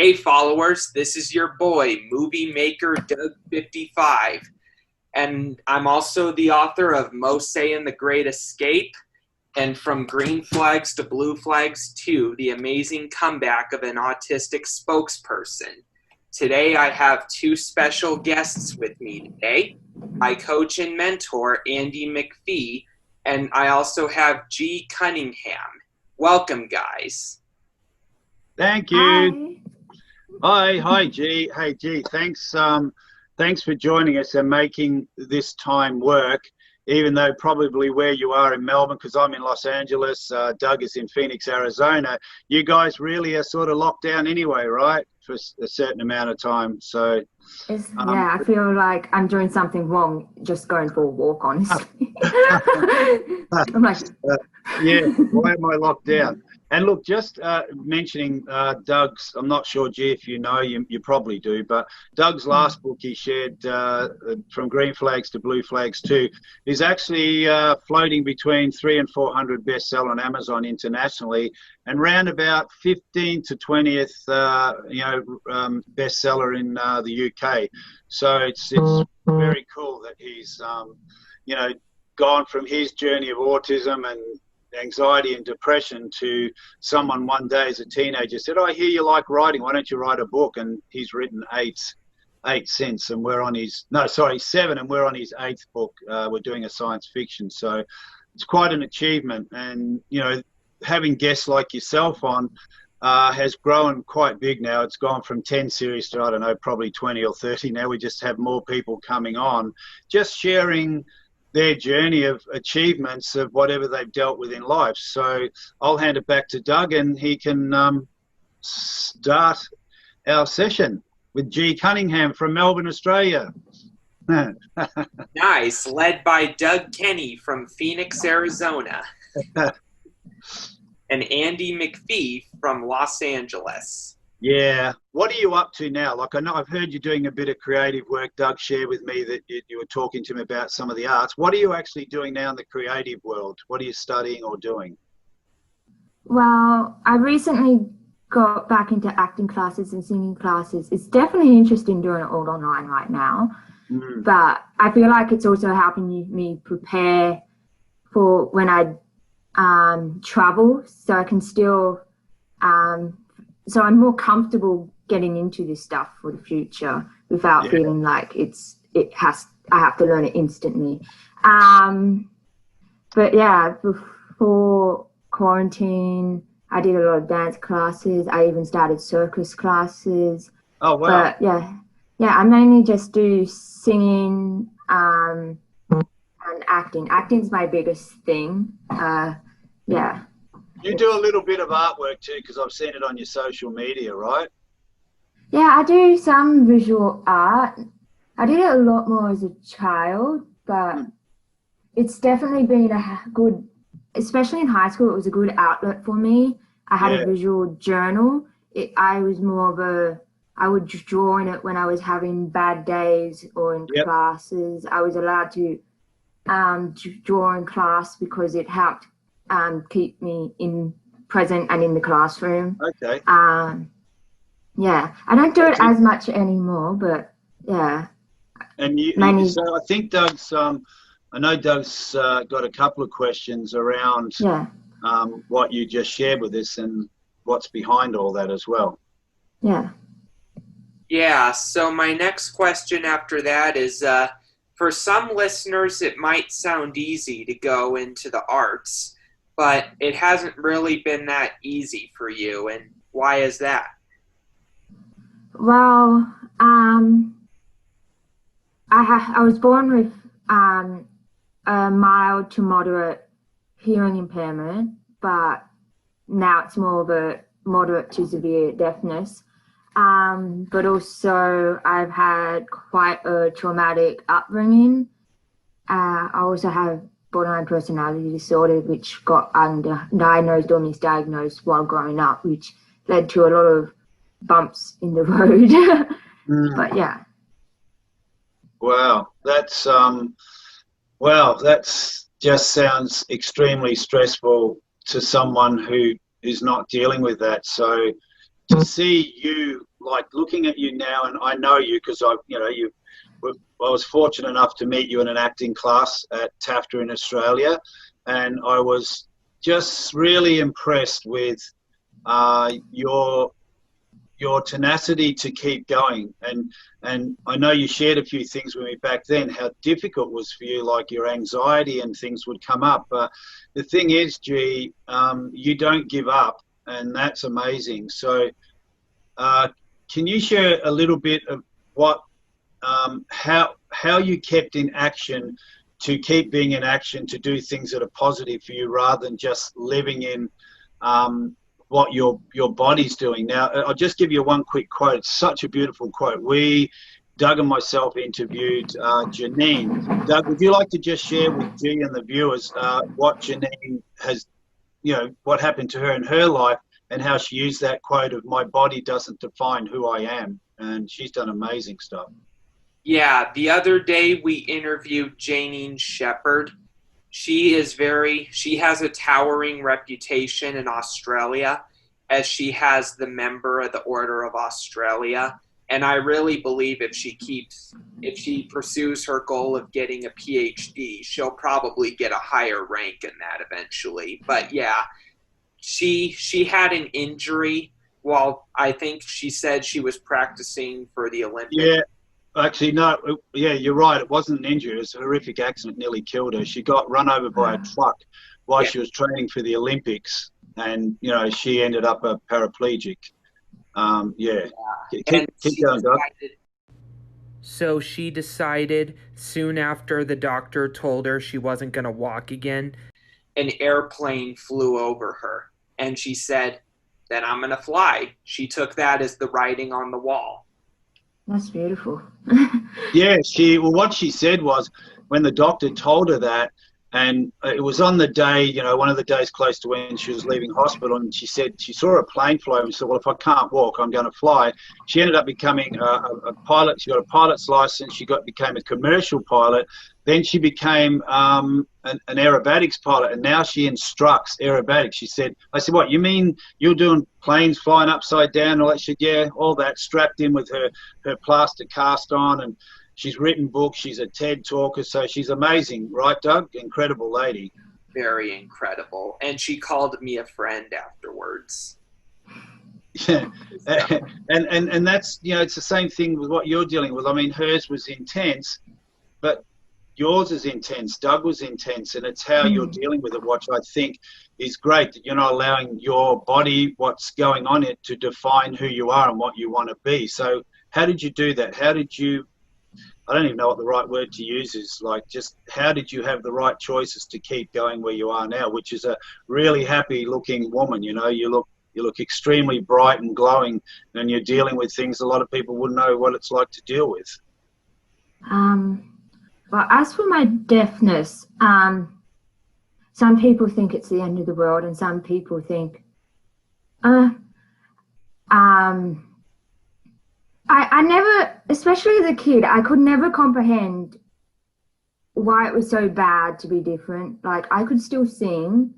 Hey followers, this is your boy, movie maker Doug 55, and I'm also the author of Mose and the Great Escape, and From Green Flags to Blue Flags 2, The Amazing Comeback of an Autistic Spokesperson. Today I have two special guests with me today, my coach and mentor, Andy McPhee, and I also have Gee Cunningham. Welcome, guys. Thank you. Hi, G. Hey, G. Thanks for joining us and making this time work, even though probably where you are in Melbourne, because I'm in Los Angeles, Doug is in Phoenix, Arizona. You guys really are sort of locked down anyway, right? For a certain amount of time. So, yeah, I feel like I'm doing something wrong just going for a walk, honestly. I'm like, yeah, why am I locked down? And look, just mentioning Doug's, I'm not sure, G, if you know, you probably do, but Doug's last book he shared, From Green Flags to Blue Flags 2, is actually floating between 300 and 400 bestseller on Amazon internationally, and round about 15th to 20th, bestseller in the UK. So it's very cool that he's, gone from his journey of autism and anxiety and depression to someone one day as a teenager said, "Oh, I hear you like writing, why don't you write a book?" And he's written eight since, and we're on his 7, and we're on his 8th book. We're doing a science fiction, so it's quite an achievement. And having guests like yourself on has grown quite big now. It's gone from 10 series to, I don't know, probably 20 or 30 now. We just have more people coming on, just sharing their journey of achievements of whatever they've dealt with in life. So I'll hand it back to Doug, and he can start our session with Gee Cunningham from Melbourne, Australia. Nice, led by Doug Kenney from Phoenix, Arizona. And Andy McPhee from Los Angeles. Yeah. What are you up to now? Like, I know I've heard you're doing a bit of creative work. Doug shared with me that you were talking to him about some of the arts. What are you actually doing now in the creative world? What are you studying or doing? well, I recently got back into acting classes and singing classes. It's definitely interesting doing it all online right now, but I feel like it's also helping me prepare for when I travel, so I can still so I'm more comfortable getting into this stuff for the future without feeling like I have to learn it instantly. But yeah, before quarantine, I did a lot of dance classes. I even started circus classes. Oh wow! But yeah, I mainly just do singing and acting. Acting's my biggest thing. Yeah. You do a little bit of artwork too, because I've seen it on your social media, right? Yeah, I do some visual art. I did it a lot more as a child, but it's definitely been a good, especially in high school, it was a good outlet for me. I had a visual journal. I would draw in it when I was having bad days or in classes. I was allowed to draw in class because it helped keep me present and in the classroom. Okay. Yeah, I don't do it as much anymore, but yeah. And so I think Doug's, I know Doug's got a couple of questions around what you just shared with us and what's behind all that as well. Yeah. Yeah, so my next question after that is, for some listeners, it might sound easy to go into the arts, but it hasn't really been that easy for you, and why is that? Well, I was born with a mild to moderate hearing impairment, but now it's more of a moderate to severe deafness. But also I've had quite a traumatic upbringing. I also have borderline personality disorder, which got diagnosed or misdiagnosed while growing up, which led to a lot of bumps in the road. But yeah. Wow, that's just sounds extremely stressful to someone who is not dealing with that. So to see you like looking at you now, and I know you because I was fortunate enough to meet you in an acting class at TAFTA in Australia, and I was just really impressed with your tenacity to keep going. And I know you shared a few things with me back then, how difficult it was for you, like your anxiety and things would come up. But the thing is, G, you don't give up, and that's amazing. So can you share a little bit of how you kept in action to keep being in action, to do things that are positive for you rather than just living in what your body's doing? Now, I'll just give you one quick quote. It's such a beautiful quote. Doug and myself interviewed Janine. Doug, would you like to just share with G and the viewers what Janine has, what happened to her in her life and how she used that quote of "my body doesn't define who I am"? And she's done amazing stuff. Yeah, the other day we interviewed Janine Shepherd. She has a towering reputation in Australia, as she has the member of the Order of Australia. And I really believe if she pursues her goal of getting a PhD, she'll probably get a higher rank in that eventually. But yeah, she had an injury while I think she said she was practicing for the Olympics. Yeah. Actually, no. Yeah, you're right. It wasn't an injury. It was a horrific accident. Nearly killed her. She got run over by a truck while she was training for the Olympics, and she ended up a paraplegic. Keep going, Doug. So she decided soon after the doctor told her she wasn't going to walk again, an airplane flew over her, and she said, "Then I'm going to fly." She took that as the writing on the wall. That's beautiful. Yeah, what she said was, when the doctor told her that, and it was on the day, one of the days close to when she was leaving hospital, and she said she saw a plane fly over and said, "Well, if I can't walk, I'm going to fly." She ended up becoming a pilot. She got a pilot's license. She became a commercial pilot. Then she became an aerobatics pilot, and now she instructs aerobatics. She said, I said, "What, you mean you're doing planes flying upside down?" And all that. She said, "Yeah, all that," strapped in with her plaster cast on, and she's written books. She's a TED talker, so she's amazing, right, Doug? Incredible lady. Very incredible. And she called me a friend afterwards. Yeah, and that's it's the same thing with what you're dealing with. I mean, hers was intense, but yours is intense. Doug was intense, and it's how you're dealing with it, which I think is great, that you're not allowing your body, what's going on it, to define who you are and what you want to be. So how did you do that? How did you, I don't even know what the right word to use is, like, just how did you have the right choices to keep going where you are now, which is a really happy looking woman? You look extremely bright and glowing, and you're dealing with things a lot of people wouldn't know what it's like to deal with. Well, as for my deafness, some people think it's the end of the world, and some people think, I never, especially as a kid, I could never comprehend why it was so bad to be different. Like, I could still sing,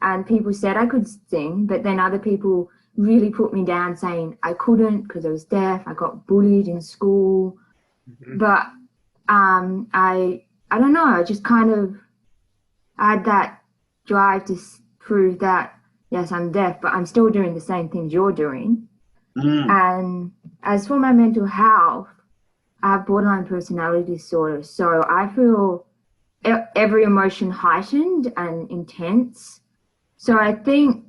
and people said I could sing, but then other people really put me down saying I couldn't because I was deaf. I got bullied in school. But I don't know, I just kind of had that drive to prove that, yes, I'm deaf, but I'm still doing the same things you're doing. And as for my mental health, I have borderline personality disorder, so I feel every emotion heightened and intense. So I think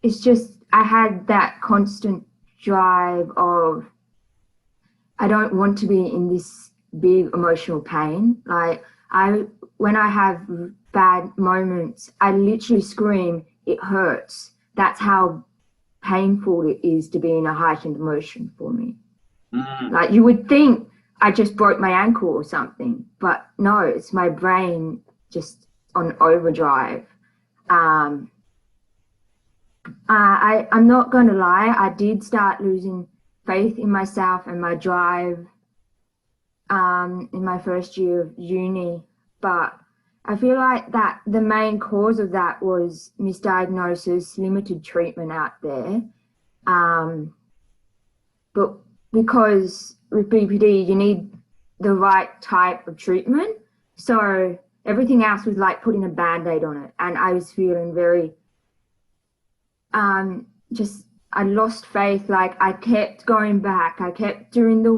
it's just, I had that constant drive of, I don't want to be in this big emotional pain. Like, when I have bad moments, I literally scream, "It hurts." That's how painful it is to be in a heightened emotion for me. Like, you would think I just broke my ankle or something, but no, it's my brain just on overdrive. I'm not going to lie, I did start losing faith in myself and my drive in my first year of uni, but I feel like that the main cause of that was misdiagnosis, limited treatment out there. but because with BPD you need the right type of treatment, so everything else was like putting a band-aid on it, and I was feeling very I lost faith. Like I kept going back, I kept doing the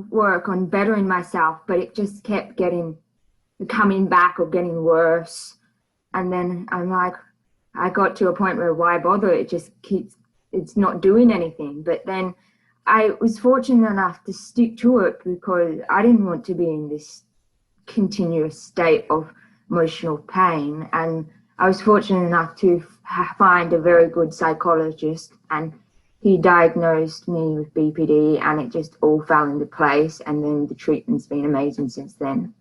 work on bettering myself, but it just kept coming back or getting worse. And then I got to a point where why bother? It's not doing anything. But then I was fortunate enough to stick to it because I didn't want to be in this continuous state of emotional pain. And I was fortunate enough to find a very good psychologist, and he diagnosed me with BPD, and it just all fell into place. And then the treatment's been amazing since then.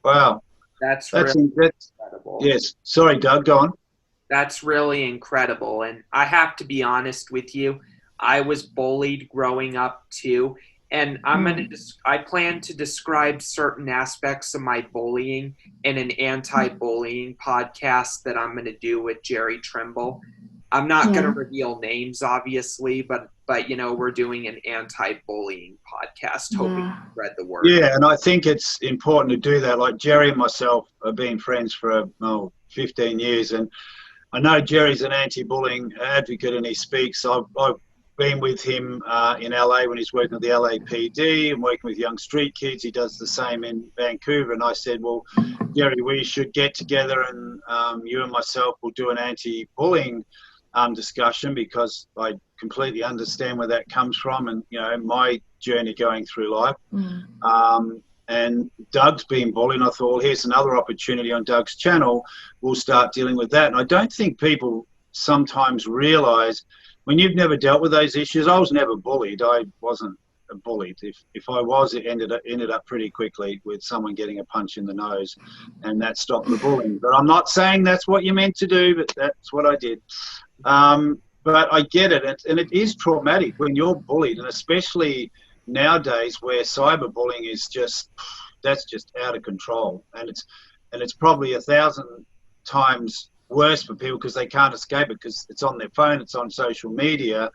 Wow. That's really incredible. Yes. Sorry, Doug, go on. That's really incredible. And I have to be honest with you, I was bullied growing up too. And I plan to describe certain aspects of my bullying in an anti-bullying podcast that I'm going to do with Jerry Trimble. I'm not going to reveal names, obviously, but we're doing an anti-bullying podcast, hoping to spread the word. Yeah, and I think it's important to do that. Like Jerry and myself have been friends for 15 years, and I know Jerry's an anti-bullying advocate, and he speaks. I've been with him in LA when he's working with the LAPD and working with young street kids. He does the same in Vancouver. And I said, well, Jerry, we should get together and you and myself will do an anti-bullying discussion, because I completely understand where that comes from, and my journey going through life. And Doug's been bullied, and I thought, well, here's another opportunity on Doug's channel. We'll start dealing with that. And I don't think people sometimes realise, when you've never dealt with those issues. I was never bullied. I wasn't bullied. If I was, it ended up pretty quickly with someone getting a punch in the nose, and that stopped the bullying. But I'm not saying that's what you meant to do, but that's what I did. But I get it, and it is traumatic when you're bullied, and especially nowadays where cyberbullying is just out of control, and it's probably 1,000 times worse for people because they can't escape it, because it's on their phone, it's on social media.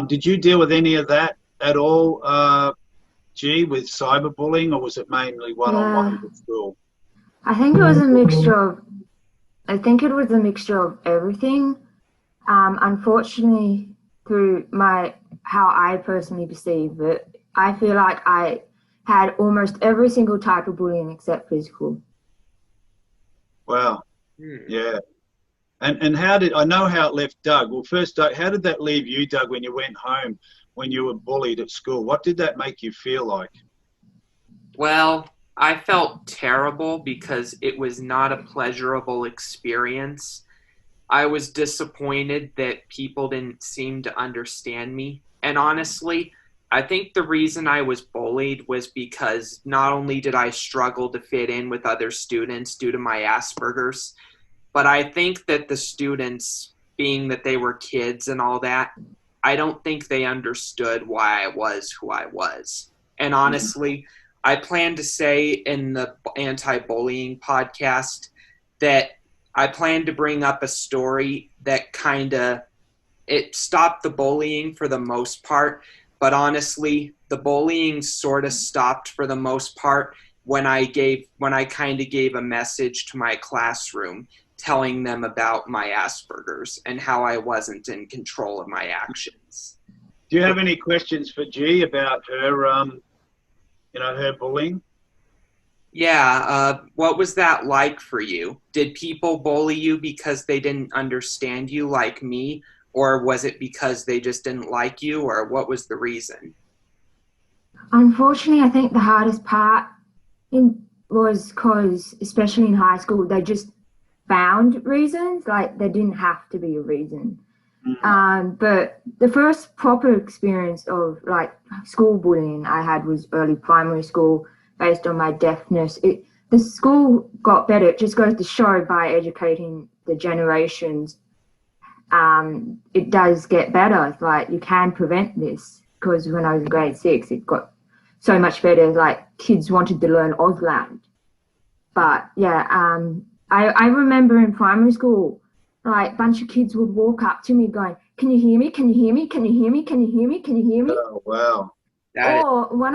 Did you deal with any of that at all, Gee, with cyberbullying, or was it mainly one-on-one at school? I think it was a mixture of everything. Unfortunately, through how I personally perceive it, I feel like I had almost every single type of bullying except physical. Wow. Yeah. And I know how it left Doug. Well, first, Doug, how did that leave you, Doug, when you went home, when you were bullied at school? What did that make you feel like? Well, I felt terrible because it was not a pleasurable experience. I was disappointed that people didn't seem to understand me. And honestly, I think the reason I was bullied was because not only did I struggle to fit in with other students due to my Asperger's, but I think that the students, being that they were kids and all that, I don't think they understood why I was who I was. And honestly, I plan to say in the anti-bullying podcast that I plan to bring up a story that it stopped the bullying for the most part, but honestly, the bullying sort of stopped for the most part when I kind of gave a message to my classroom telling them about my Asperger's and how I wasn't in control of my actions. Do you have any questions for Gee about her, her bullying? Yeah. What was that like for you? Did people bully you because they didn't understand you like me, or was it because they just didn't like you, or what was the reason? Unfortunately, I think the hardest part was because, especially in high school, they just found reasons. Like, there didn't have to be a reason. But the first proper experience of like school bullying I had was early primary school, based on my deafness. The school got better. It just goes to show, by educating the generations, it does get better. Like, you can prevent this, because when I was in grade 6, it got so much better. Like, kids wanted to learn Auslan. But yeah, I remember in primary school, like, a bunch of kids would walk up to me going, "Can you hear me? Can you hear me? Can you hear me? Can you hear me? Can you hear me?" Oh, wow. Or one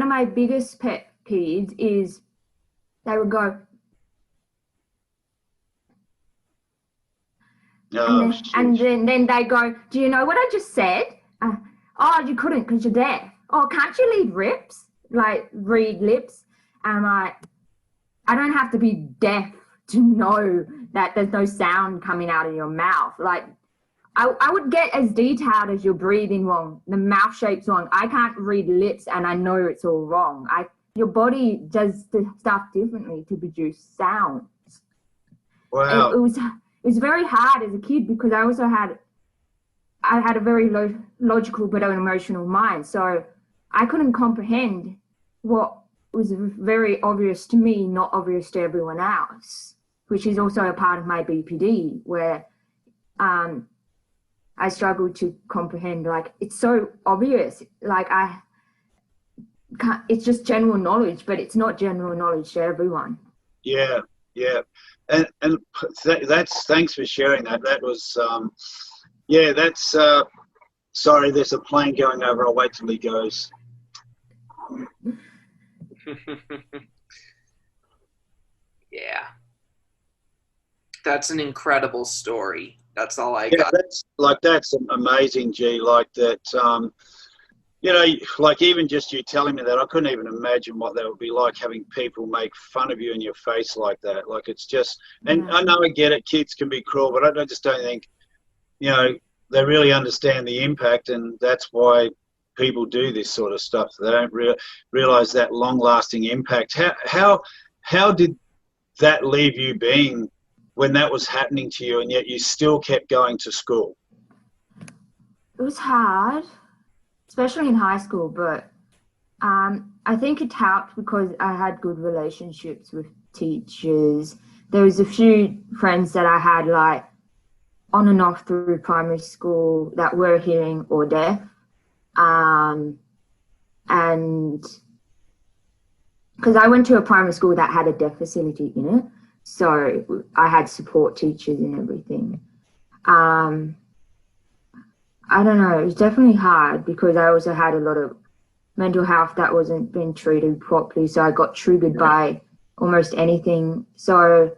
of my biggest pet peeves is they would go, and then they go, do you know what I just said? Oh, you couldn't because you're deaf. Oh, can't you read lips? And I'm like, I don't have to be deaf to know that there's no sound coming out of your mouth. Like, I would get as detailed as your breathing wrong, the mouth shape's wrong. I can't read lips and I know it's all wrong. Your body does the stuff differently to produce sounds. Wow. It was very hard as a kid because I had a very logical but an emotional mind. So I couldn't comprehend what was very obvious to me, not obvious to everyone else, which is also a part of my BPD, where I struggled to comprehend, like, it's so obvious. Like, it's just general knowledge, but it's not general knowledge to everyone. Yeah. And that's, thanks for sharing that. That was, that's, sorry, there's a plane going over. I'll wait till he goes. Yeah. That's an incredible story. That's all I got. That's amazing, G. Like that, like even just you telling me that, I couldn't even imagine what that would be like, having people make fun of you in your face like that. Like, it's just, and I know I get it, kids can be cruel, but I just don't think, they really understand the impact, and that's why people do this sort of stuff. They don't realize that long-lasting impact. How did that leave you being when that was happening to you, and yet you still kept going to school? It was hard, especially in high school, but I think it helped because I had good relationships with teachers. There was a few friends that I had, like, on and off through primary school that were hearing or deaf. And because I went to a primary school that had a deaf facility in it, so I had support teachers and everything. I don't know, it was definitely hard because I also had a lot of mental health that wasn't being treated properly, so I got triggered by almost anything. So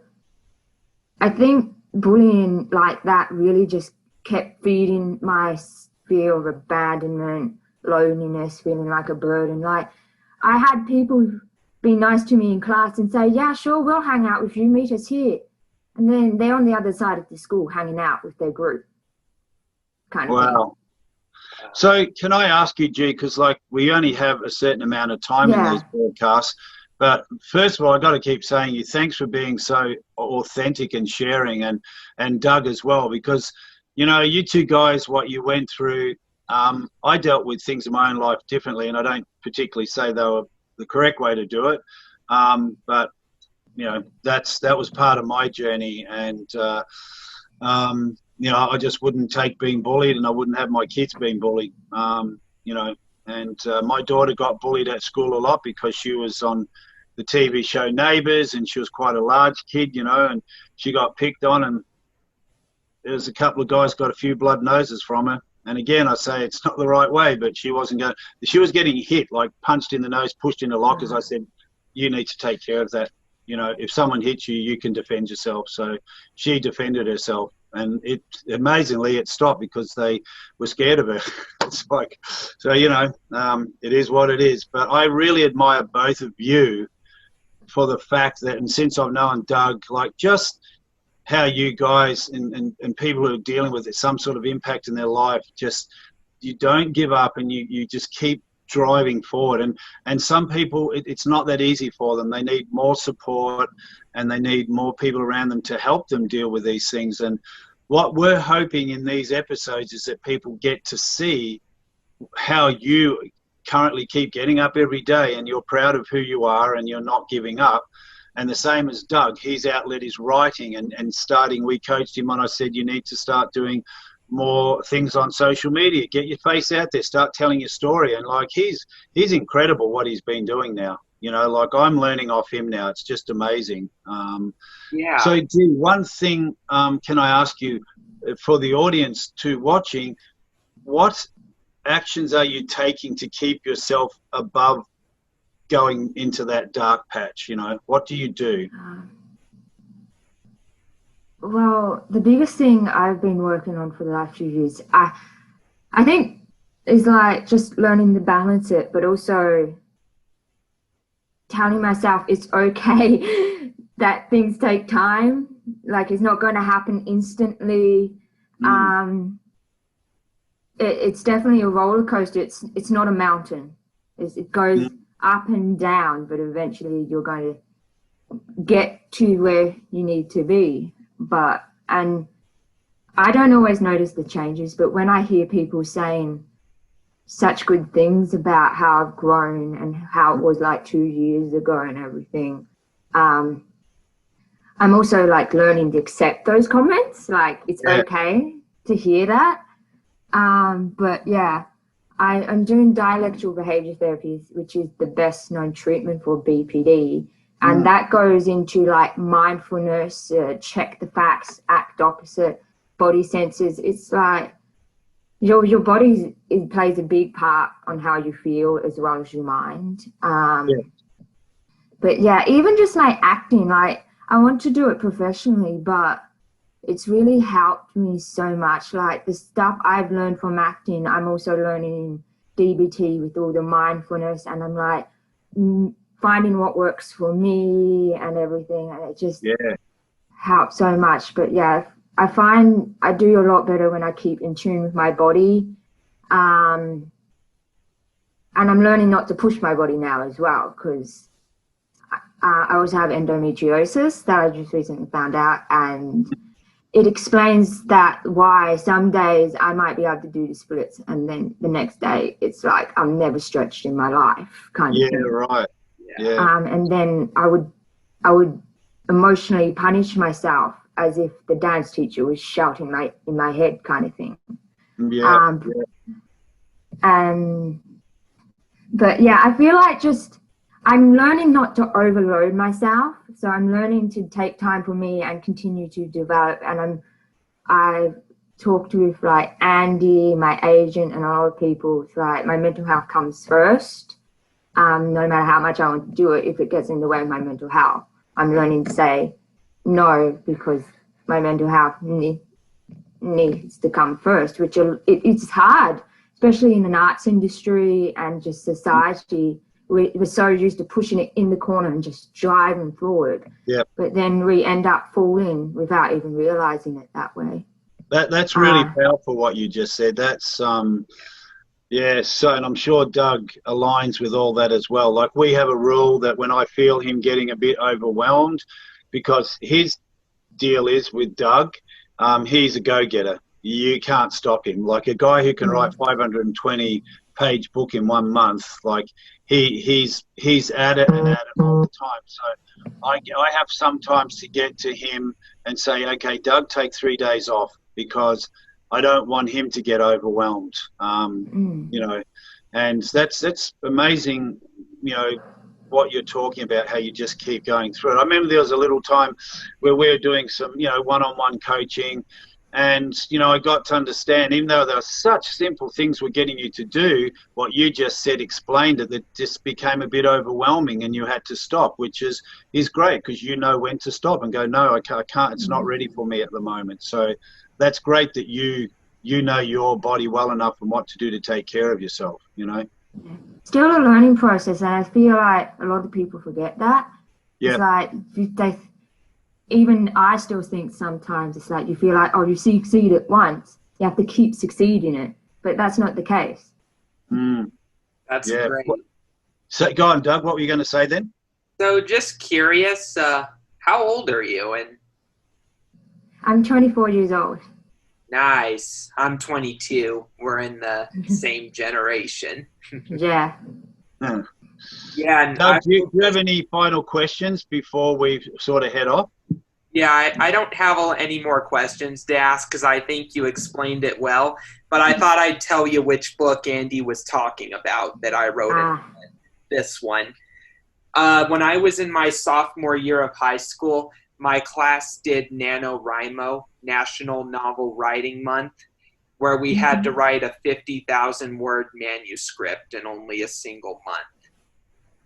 I think bullying like that really just kept feeding my fear of abandonment, loneliness, feeling like a burden. Like, I had people be nice to me in class and say, yeah, sure, we'll hang out with you, meet us here. And then they're on the other side of the school hanging out with their group. Kind of thing. So can I ask you, G, because like we only have a certain amount of time in these broadcasts, but first of all, I got to keep saying you thanks for being so authentic and sharing, and Doug as well, because you two guys, what you went through, I dealt with things in my own life differently, and I don't particularly say they were the correct way to do it, but that was part of my journey, and I just wouldn't take being bullied, and I wouldn't have my kids being bullied, and my daughter got bullied at school a lot because she was on the TV show Neighbours, and she was quite a large kid, and she got picked on, and there's a couple of guys got a few blood noses from her. And again, I say it's not the right way, but she was getting hit, like punched in the nose, pushed into lockers. I said, you need to take care of that. If someone hits you, you can defend yourself. So she defended herself, and amazingly it stopped because they were scared of her. It's like, so, it is what it is. But I really admire both of you for the fact that, and since I've known Doug, like just how you guys and people who are dealing with some sort of impact in their life, just you don't give up, and you just keep driving forward. And some people, it's not that easy for them. They need more support, and they need more people around them to help them deal with these things. And what we're hoping in these episodes is that people get to see how you currently keep getting up every day, and you're proud of who you are, and you're not giving up. And the same as Doug, his outlet is writing and starting. We coached him on, I said, you need to start doing more things on social media. Get your face out there, start telling your story. And like he's incredible what he's been doing now. Like I'm learning off him now. It's just amazing. So G, one thing, can I ask you, for the audience watching, what actions are you taking to keep yourself above going into that dark patch? You know, what do you do? Well, the biggest thing I've been working on for the last few years, I think, is like just learning to balance it, but also telling myself it's okay that things take time. Like, it's not going to happen instantly. It's definitely a roller coaster. It's not a mountain. It goes up and down, but eventually you're going to get to where you need to be. And I don't always notice the changes, but when I hear people saying such good things about how I've grown and how it was like 2 years ago and everything, I'm also like learning to accept those comments. Like, it's okay to hear that. But yeah, I'm doing dialectical behavior therapy, which is the best known treatment for BPD. And that goes into like mindfulness, check the facts, act opposite, body senses. It's like your body plays a big part on how you feel as well as your mind. But yeah, even just like acting, like I want to do it professionally, but it's really helped me so much. Like the stuff I've learned from acting, I'm also learning in DBT with all the mindfulness, and I'm like finding what works for me and everything, and it just helps so much. But yeah, I find I do a lot better when I keep in tune with my body, and I'm learning not to push my body now as well, because I also have endometriosis that I just recently found out, and it explains that why some days I might be able to do the splits, and then the next day it's like I'm never stretched in my life kind of thing. Right. Yeah. And then I would emotionally punish myself as if the dance teacher was shouting in my head kind of thing. But yeah, I feel like I'm learning not to overload myself. So I'm learning to take time for me and continue to develop. And I've talked with like Andy, my agent, and a lot of people. It's like my mental health comes first. No matter how much I want to do it, if it gets in the way of my mental health, I'm learning to say no, because my mental health needs to come first, which it's hard, especially in an arts industry and just society. We're so used to pushing it in the corner and just driving forward. Yeah. But then we end up falling without even realizing it that way. That's really powerful what you just said. That's so, and I'm sure Doug aligns with all that as well. Like, we have a rule that when I feel him getting a bit overwhelmed, because his deal is with Doug, he's a go-getter. You can't stop him. Like a guy who can write 520-page book in 1 month, like he's at it and at it all the time. So I have sometimes to get to him and say, okay, Doug, take 3 days off, because I don't want him to get overwhelmed. You know, and that's amazing, you know, what you're talking about, how you just keep going through it. I remember there was a little time where we were doing some, you know, one-on-one coaching, and, you know, I got to understand, even though there are such simple things we're getting you to do, what you just said explained it, that just became a bit overwhelming and you had to stop, which is great, because you know when to stop and go, no, I can't, it's not ready for me at the moment. So that's great that you know your body well enough and what to do to take care of yourself, you know. Still a learning process, and I feel like a lot of people forget that. It's like even I still think sometimes it's like you feel like, oh, you succeeded once, you have to keep succeeding it, but that's not the case. That's great. So go on, Doug, what were you going to say then? So just curious, how old are you? And I'm 24 years old. Nice. I'm 22. We're in the same generation. Yeah. Yeah. And Doug, do you have any final questions before we sort of head off? Yeah, I don't have any more questions to ask, because I think you explained it well. But I thought I'd tell you which book Andy was talking about that I wrote in this one. When I was in my sophomore year of high school, my class did NaNoWriMo, National Novel Writing Month. where we had to write a 50,000 word manuscript in only a single month.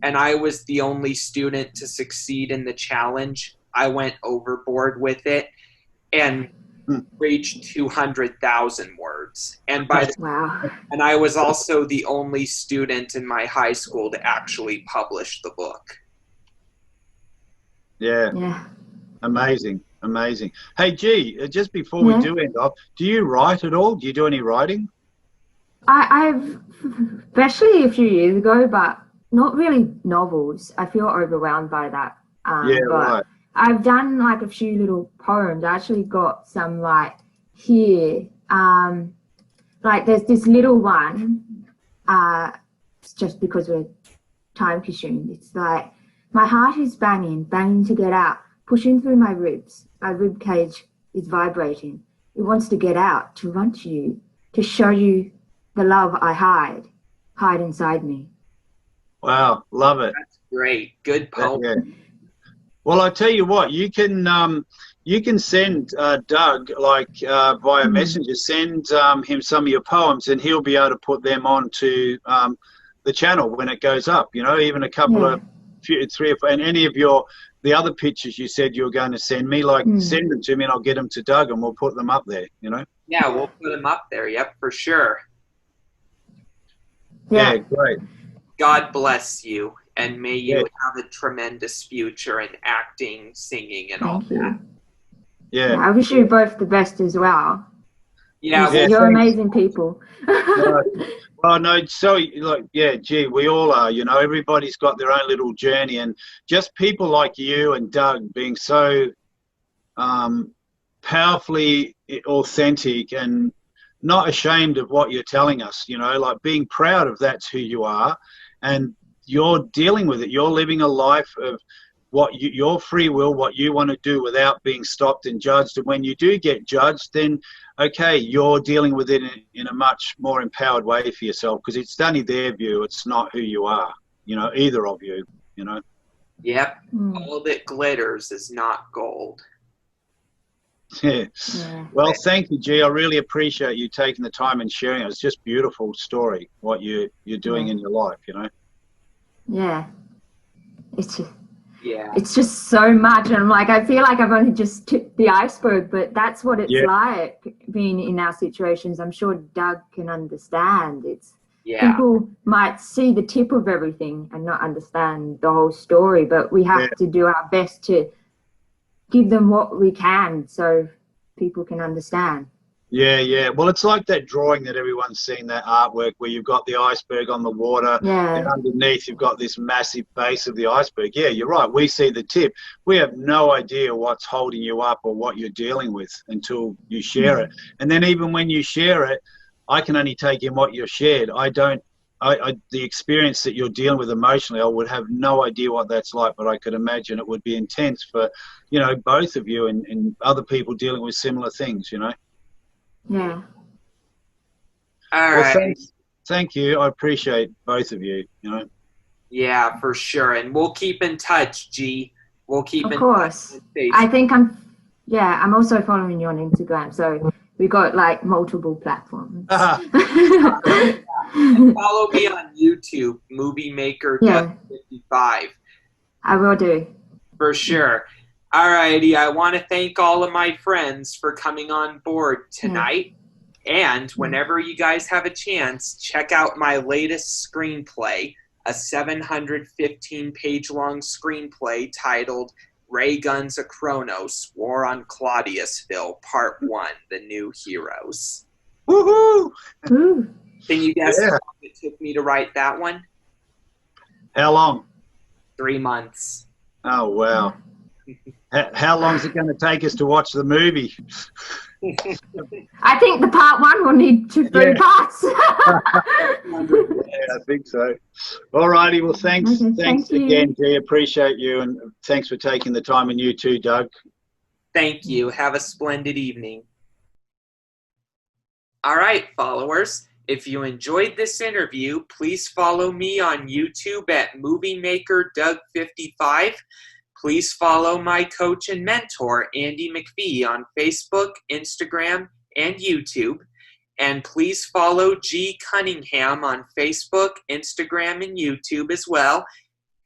And I was the only student to succeed in the challenge. I went overboard with it and reached 200,000 words. And and I was also the only student in my high school to actually publish the book. Yeah. Amazing. Hey, Gee, just before we do end off, do you write at all? Do you do any writing? I've, especially a few years ago, but not really novels. I feel overwhelmed by that. Right. I've done like a few little poems. I actually got some like here. Like there's this little one. It's just because we're time consumed. It's like, my heart is banging to get out, pushing through my ribs. My rib cage is vibrating. It wants to get out, to run to you, to show you the love I hide inside me. Wow, love it. That's great. Good poem. Yeah. Well, I tell you what, you can send Doug via messenger. Send him some of your poems, and he'll be able to put them onto the channel when it goes up. You know, even a couple of three or four, and any of the other pictures you said you were going to send me, send them to me, and I'll get them to Doug, and we'll put them up there. You know. Yeah, we'll put them up there. Yep, for sure. Yeah, great. God bless you, and may you have a tremendous future in acting, singing, and all that. Yeah. I wish you both the best as well. Yeah, you're amazing people. Well, no, so gee, we all are, you know, everybody's got their own little journey, and just people like you and Doug being so powerfully authentic and not ashamed of what you're telling us, you know, like being proud of that's who you are, and you're dealing with it. You're living a life of your free will, what you want to do without being stopped and judged. And when you do get judged, then okay, you're dealing with it in a much more empowered way for yourself, because it's only their view. It's not who you are, you know, either of you, you know. Yep. All that glitters is not gold. Yeah. Well, thank you, Gee. I really appreciate you taking the time and sharing it. It's just a beautiful story, what you're doing in your life, you know. Yeah. It's just so much, and I feel like I've only just tipped the iceberg, but that's what it's like being in our situations. I'm sure Doug can understand. People might see the tip of everything and not understand the whole story, but we have to do our best to give them what we can so people can understand. Yeah. Well, it's like that drawing that everyone's seen, that artwork where you've got the iceberg on the water, and underneath you've got this massive base of the iceberg. Yeah, you're right. We see the tip. We have no idea what's holding you up or what you're dealing with until you share it. And then even when you share it, I can only take in what you've shared. The experience that you're dealing with emotionally, I would have no idea what that's like, but I could imagine it would be intense for, you know, both of you and other people dealing with similar things, you know. Yeah. All right. Well, thank you. I appreciate both of you, you know. Yeah, for sure. And we'll keep in touch, Gee. We'll keep in touch. Of course. I think I'm also following you on Instagram, so we got multiple platforms. Follow me on YouTube, Movie Maker 55. I will do. For sure. Alrighty, I want to thank all of my friends for coming on board tonight. And whenever you guys have a chance, check out my latest screenplay, a 715-page long screenplay titled Ray Guns Achronos, War on Claudiusville, Part 1, The New Heroes. Woohoo! Can you guess how long it took me to write that one? How long? 3 months. Oh, wow. How long is it going to take us to watch the movie? I think the part 1 will need 3 parts. I think so. All righty. Well, thanks again, Gee. Appreciate you, and thanks for taking the time, and you too, Doug. Thank you. Have a splendid evening. All right, followers. If you enjoyed this interview, please follow me on YouTube at Movie Maker Doug 55. Please follow my coach and mentor, Andy McPhee, on Facebook, Instagram, and YouTube. And please follow Gee Cunningham on Facebook, Instagram, and YouTube as well.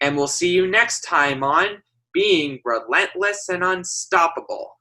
And we'll see you next time on Being Relentless and Unstoppable.